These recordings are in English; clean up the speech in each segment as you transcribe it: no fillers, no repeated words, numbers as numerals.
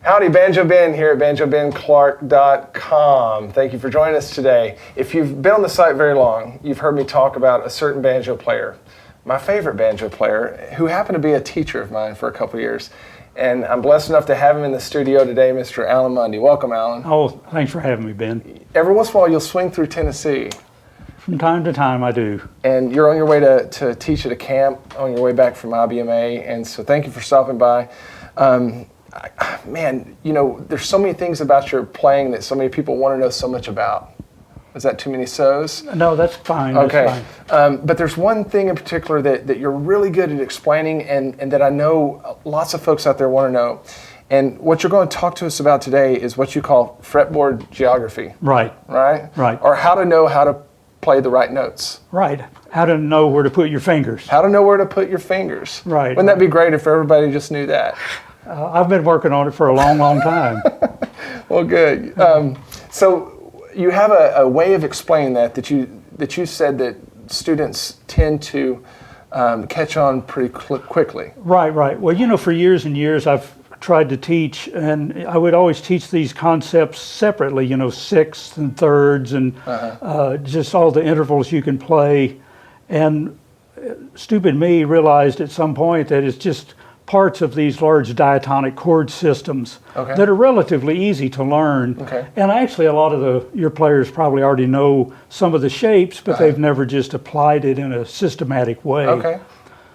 Howdy, Banjo Ben here at banjobenclark.com. Thank you for joining us today. If you've been on the site very long, you've heard me talk about a certain banjo player, my favorite banjo player, who happened to be a teacher of mine for a couple years. And I'm blessed enough to have him in the studio today, Mr. Alan Munde. Welcome, Alan. Oh, thanks for having me, Ben. Every once in a while, you'll swing through Tennessee. From time to time, I do. And you're on your way to teach at a camp, on your way back from IBMA, and so thank you for stopping by. Man, you know, there's so many things about your playing that so many people want to know so much about. Is that too many so's? No, that's fine. Okay. That's fine. But there's one thing in particular that you're really good at explaining and that I know lots of folks out there want to know. And what you're going to talk to us about today is what you call fretboard geography. Right. Right? Right. Or how to know how to play the right notes. Right. How to know where to put your fingers. How to know where to put your fingers. Right. Wouldn't that be great if everybody just knew that? I've been working on it for a long, long time. Well, good. So you have a way of explaining that you said that students tend to catch on pretty quickly. Right, right. Well, you know, for years and years I've tried to teach, and I would always teach these concepts separately, you know, sixths and thirds and just all the intervals you can play. And stupid me realized at some point that it's just parts of these large diatonic chord systems that are relatively easy to learn. And actually a lot of your players probably already know some of the shapes, but they've never just applied it in a systematic way.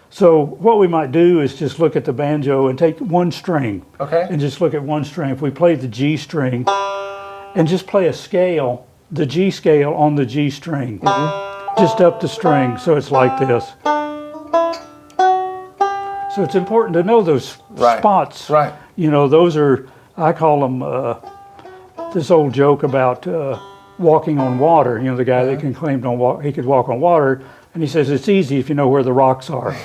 So what we might do is just look at the banjo and take one string and just look at one string. If we played the G string and just play a scale, the G scale on the G string, just up the string, so it's like this. So it's important to know those spots. Right. You know, those are, I call them, this old joke about walking on water. You know, the guy that can claim he could walk on water, and he says it's easy if you know where the rocks are.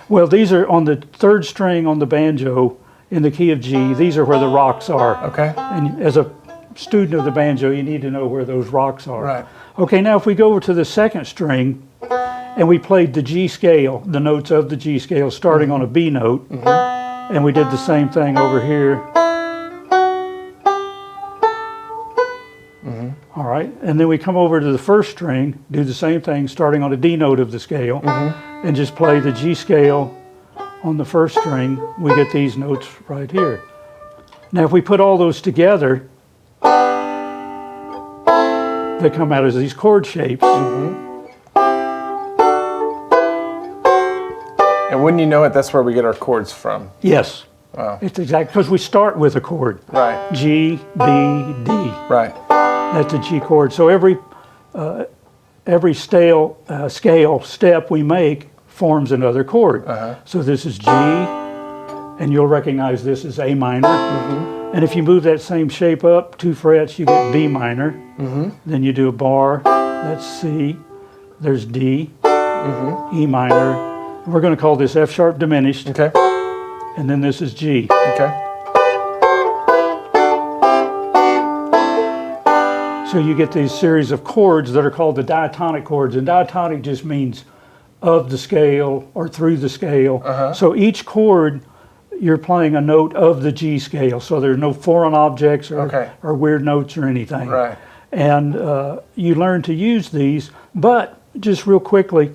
Well, these are on the third string on the banjo in the key of G. These are where the rocks are. And as a student of the banjo, you need to know where those rocks are. Right. Okay, now if we go over to the second string, and we played the G scale, the notes of the G scale, starting on a B note, and we did the same thing over here. All right, and then we come over to the first string, do the same thing, starting on a D note of the scale, and just play the G scale on the first string. We get these notes right here. Now, if we put all those together, they come out as these chord shapes. And wouldn't you know it, that's where we get our chords from. Yes. Wow. It's exactly, because we start with a chord. Right. G, B, D. Right. That's a G chord. So every scale step we make forms another chord. So this is G, and you'll recognize this as A minor. And if you move that same shape up 2 frets, you get B minor. Then you do a bar, that's C. There's D, E minor. We're going to call this F sharp diminished. And then this is G. So you get these series of chords that are called the diatonic chords. And diatonic just means of the scale or through the scale. So each chord, you're playing a note of the G scale. So there's no foreign objects or weird notes or anything. And you learn to use these. But just real quickly,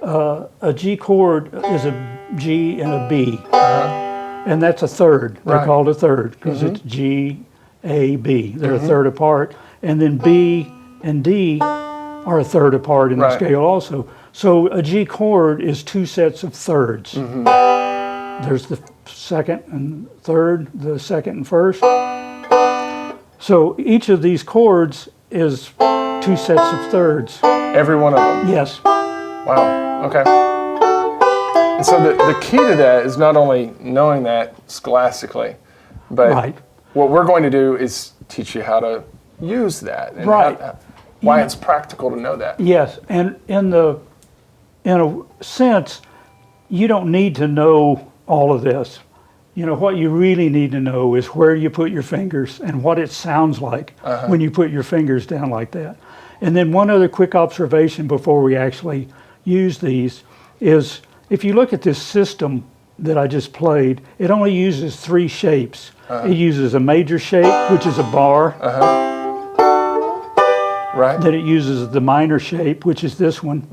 a G chord is a G and a B, and that's a third. They're called a third because it's G, A, B. They're a third apart, and then B and D are a third apart in the scale also. So a G chord is 2 sets of thirds. There's the second and third, the second and first. So each of these chords is 2 sets of thirds. Every one of them? Yes. Wow. Okay. And so the key to that is not only knowing that scholastically, but what we're going to do is teach you how to use that and why it's practical to know that. Yes, and in a sense, you don't need to know all of this. You know, what you really need to know is where you put your fingers and what it sounds like when you put your fingers down like that. And then one other quick observation before we actually use these is if you look at this system that I just played, it only uses 3 shapes. It uses a major shape, which is a bar. Right. Then it uses the minor shape, which is this one.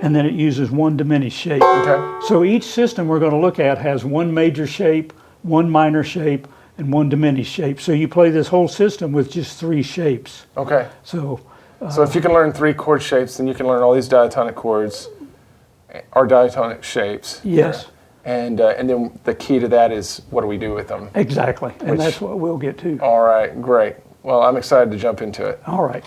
And then it uses 1 diminished shape. Okay. So each system we're going to look at has 1 major shape, 1 minor shape, and 1 diminished shape. So you play this whole system with just 3 shapes. Okay. So if you can learn 3 chord shapes, then you can learn all these diatonic chords, or diatonic shapes. yes, And then the key to that is what do we do with them? exactly. And that's what we'll get to. All right, great. Well, I'm excited to jump into it. All right.